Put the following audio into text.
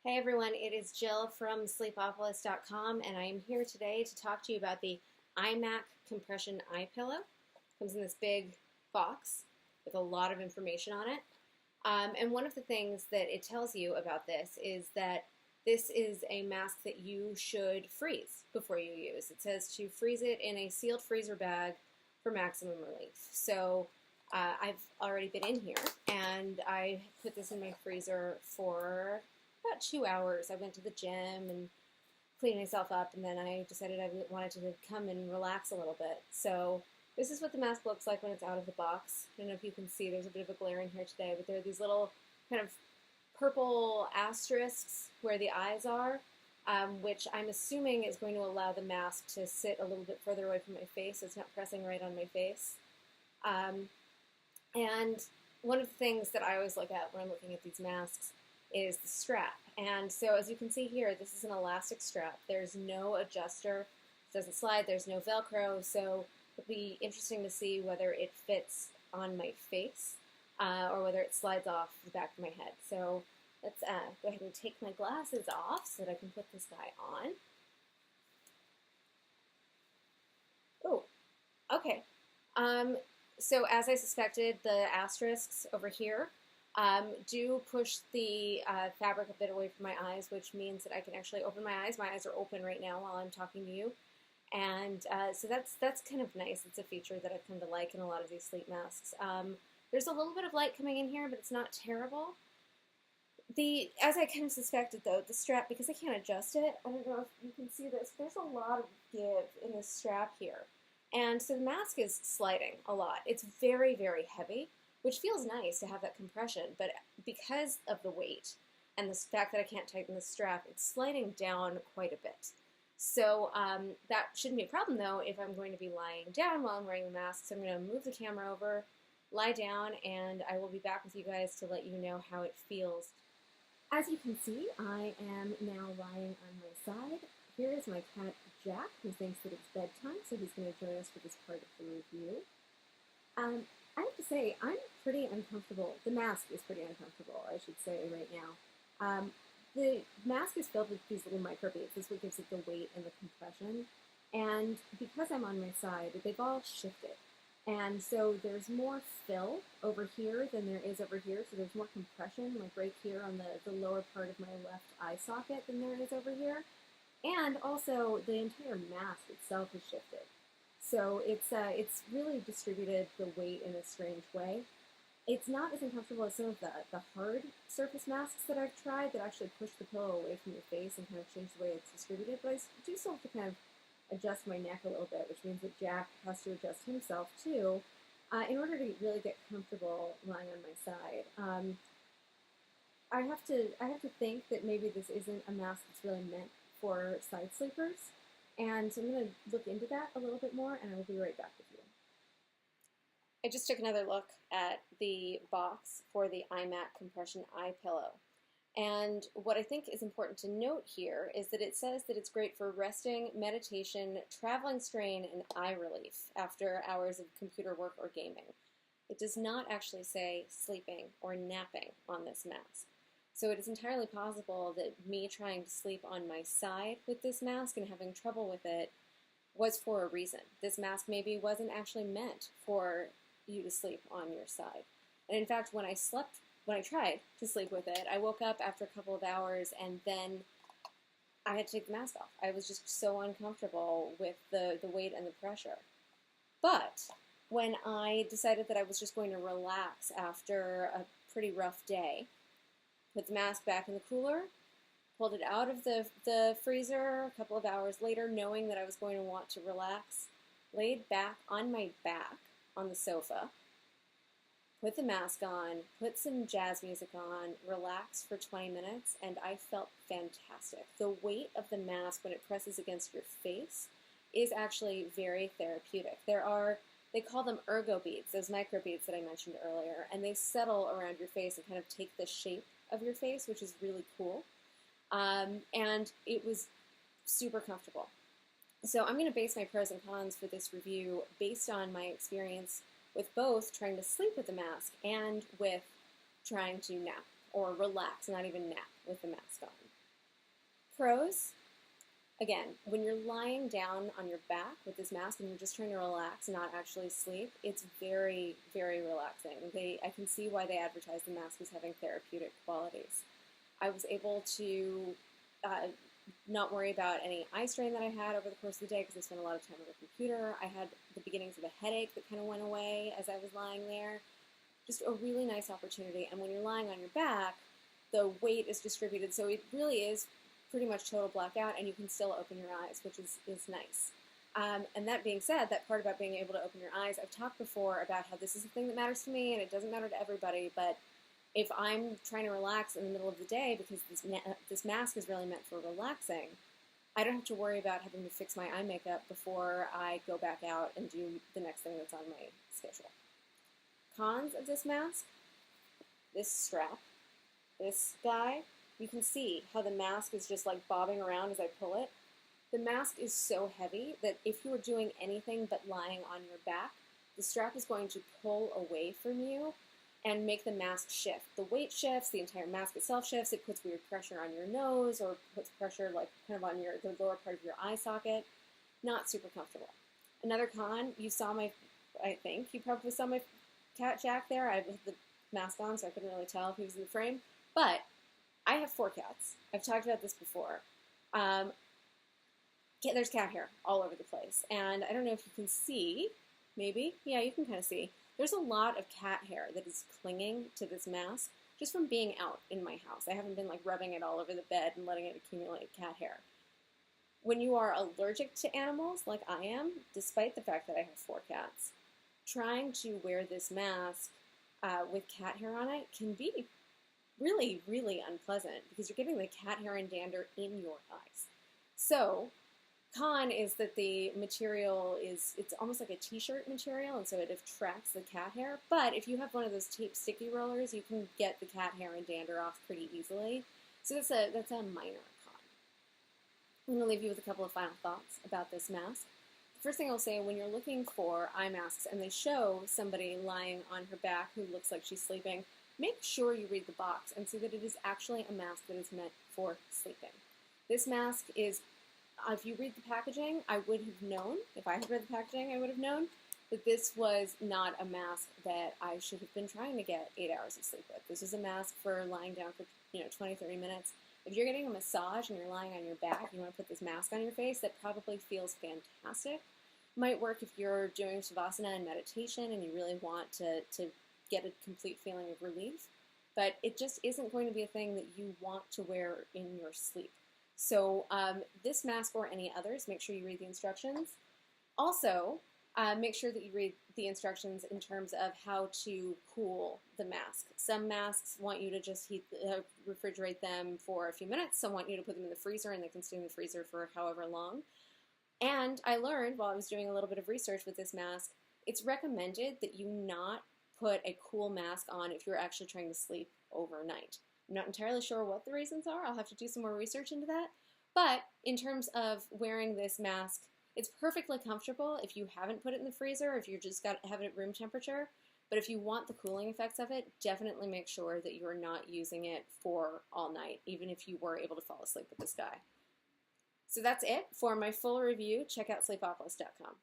Hey everyone, it is Jill from sleepopolis.com and I am here today to talk to you about the IMAK compression eye pillow. It comes in this big box with a lot of information on it. And one of the things that it tells you about this is that this is a mask that you should freeze before you use. It says to freeze it in a sealed freezer bag for maximum relief. So I've already been in here and I put this in my freezer for about 2 hours. I went to the gym and cleaned myself up, and then I decided I wanted to come and relax a little bit. So this is what the mask looks like when it's out of the box. I don't know if you can see, there's a bit of a glare in here today, but there are these little kind of purple asterisks where the eyes are, which I'm assuming is going to allow the mask to sit a little bit further away from my face, so it's not pressing right on my face. And one of the things that I always look at when I'm looking at these masks is the strap. And so as you can see here, this is an elastic strap. There's no adjuster, it doesn't slide, there's no Velcro, so it'll be interesting to see whether it fits on my face or whether it slides off the back of my head. So let's go ahead and take my glasses off so that I can put this guy on. Oh, okay. So as I suspected, the asterisks over here do push the fabric a bit away from my eyes, which means that I can actually open my eyes. My eyes are open right now while I'm talking to you. And so that's kind of nice. It's a feature that I've come to like in a lot of these sleep masks. There's a little bit of light coming in here, but it's not terrible. As I kind of suspected though, the strap, because I can't adjust it, I don't know if you can see this, there's a lot of give in this strap here. And so the mask is sliding a lot. It's very, very heavy, which feels nice to have that compression, but because of the weight and the fact that I can't tighten the strap, it's sliding down quite a bit. So that shouldn't be a problem though if I'm going to be lying down while I'm wearing the mask. So I'm going to move the camera over, lie down, and I will be back with you guys to let you know how it feels. As you can see, I am now lying on my side. Here is my cat Jack, who thinks that it's bedtime, so he's going to join us for this part of the review. I have to say, I'm pretty uncomfortable. The mask is pretty uncomfortable, I should say, right now. The mask is filled with these little microbeads. This is what gives it the weight and the compression. And because I'm on my side, they've all shifted. And so there's more fill over here than there is over here. So there's more compression, like right here on the lower part of my left eye socket than there is over here. And also, the entire mask itself is shifted. So it's really distributed the weight in a strange way. It's not as uncomfortable as some of the hard surface masks that I've tried that actually push the pillow away from your face and kind of change the way it's distributed, but I do still have to kind of adjust my neck a little bit, which means that Jack has to adjust himself too, in order to really get comfortable lying on my side. I have to think that maybe this isn't a mask that's really meant for side sleepers. And so I'm going to look into that a little bit more, and I will be right back with you. I just took another look at the box for the IMAK compression eye pillow. And what I think is important to note here is that it says that it's great for resting, meditation, traveling strain, and eye relief after hours of computer work or gaming. It does not actually say sleeping or napping on this mask. So it is entirely possible that me trying to sleep on my side with this mask and having trouble with it was for a reason. This mask maybe wasn't actually meant for you to sleep on your side. And in fact, when I tried to sleep with it, I woke up after a couple of hours and then I had to take the mask off. I was just so uncomfortable with the weight and the pressure. But when I decided that I was just going to relax after a pretty rough day, put the mask back in the cooler, pulled it out of the freezer a couple of hours later, knowing that I was going to want to relax, laid back on my back on the sofa, put the mask on, put some jazz music on, relaxed for 20 minutes, and I felt fantastic. The weight of the mask when it presses against your face is actually very therapeutic. They call them ergo beads, those microbeads that I mentioned earlier, and they settle around your face and kind of take the shape of your face, which is really cool. And it was super comfortable. So I'm going to base my pros and cons for this review based on my experience with both trying to sleep with the mask and with trying to nap or relax, not even nap. with the mask on. Pros, again, when you're lying down on your back with this mask and you're just trying to relax, not actually sleep, it's very, very relaxing. I can see why they advertise the mask as having therapeutic qualities. I was able to not worry about any eye strain that I had over the course of the day because I spent a lot of time on the computer. I had the beginnings of a headache that kind of went away as I was lying there. Just a really nice opportunity. And when you're lying on your back, the weight is distributed, so it really is pretty much total blackout, and you can still open your eyes, which is nice. And that being said, that part about being able to open your eyes, I've talked before about how this is a thing that matters to me, and it doesn't matter to everybody, but if I'm trying to relax in the middle of the day, because this mask is really meant for relaxing, I don't have to worry about having to fix my eye makeup before I go back out and do the next thing that's on my schedule. Cons of this mask, this strap, this guy, you can see how the mask is just like bobbing around as I pull it. The mask is so heavy that if you are doing anything but lying on your back, the strap is going to pull away from you and make the mask shift. The weight shifts, the entire mask itself shifts, it puts weird pressure on your nose or puts pressure like kind of on the lower part of your eye socket. Not super comfortable. Another con, I think you probably saw my cat Jack there. I had the mask on so I couldn't really tell if he was in the frame, but I have 4 cats. I've talked about this before. There's cat hair all over the place, and I don't know if you can see, maybe, yeah, you can kind of see. There's a lot of cat hair that is clinging to this mask just from being out in my house. I haven't been like rubbing it all over the bed and letting it accumulate cat hair. When you are allergic to animals, like I am, despite the fact that I have 4 cats, trying to wear this mask with cat hair on it can be really, really unpleasant because you're getting the cat hair and dander in your eyes. So, con is that the material it's almost like a t-shirt material, and so it attracts the cat hair. But if you have one of those tape sticky rollers, you can get the cat hair and dander off pretty easily. So that's a minor con. I'm going to leave you with a couple of final thoughts about this mask. The first thing I'll say, when you're looking for eye masks and they show somebody lying on her back who looks like she's sleeping, make sure you read the box and see that it is actually a mask that is meant for sleeping. This mask is, if you read the packaging, I would have known, if I had read the packaging, I would have known that this was not a mask that I should have been trying to get 8 hours of sleep with. This is a mask for lying down for 20, 30 minutes. If you're getting a massage and you're lying on your back, you want to put this mask on your face, that probably feels fantastic. Might work if you're doing Shavasana and meditation and you really want to get a complete feeling of relief, but it just isn't going to be a thing that you want to wear in your sleep. So this mask or any others, make sure you read the instructions. Also, make sure that you read the instructions in terms of how to cool the mask. Some masks want you to just refrigerate them for a few minutes. Some want you to put them in the freezer and they can stay in the freezer for however long. And I learned while I was doing a little bit of research with this mask, it's recommended that you not put a cool mask on if you're actually trying to sleep overnight. I'm not entirely sure what the reasons are. I'll have to do some more research into that. But in terms of wearing this mask, it's perfectly comfortable if you haven't put it in the freezer, if you just have it at room temperature. But if you want the cooling effects of it, definitely make sure that you're not using it for all night, even if you were able to fall asleep with this guy. So that's it. For my full review, check out sleepopolis.com.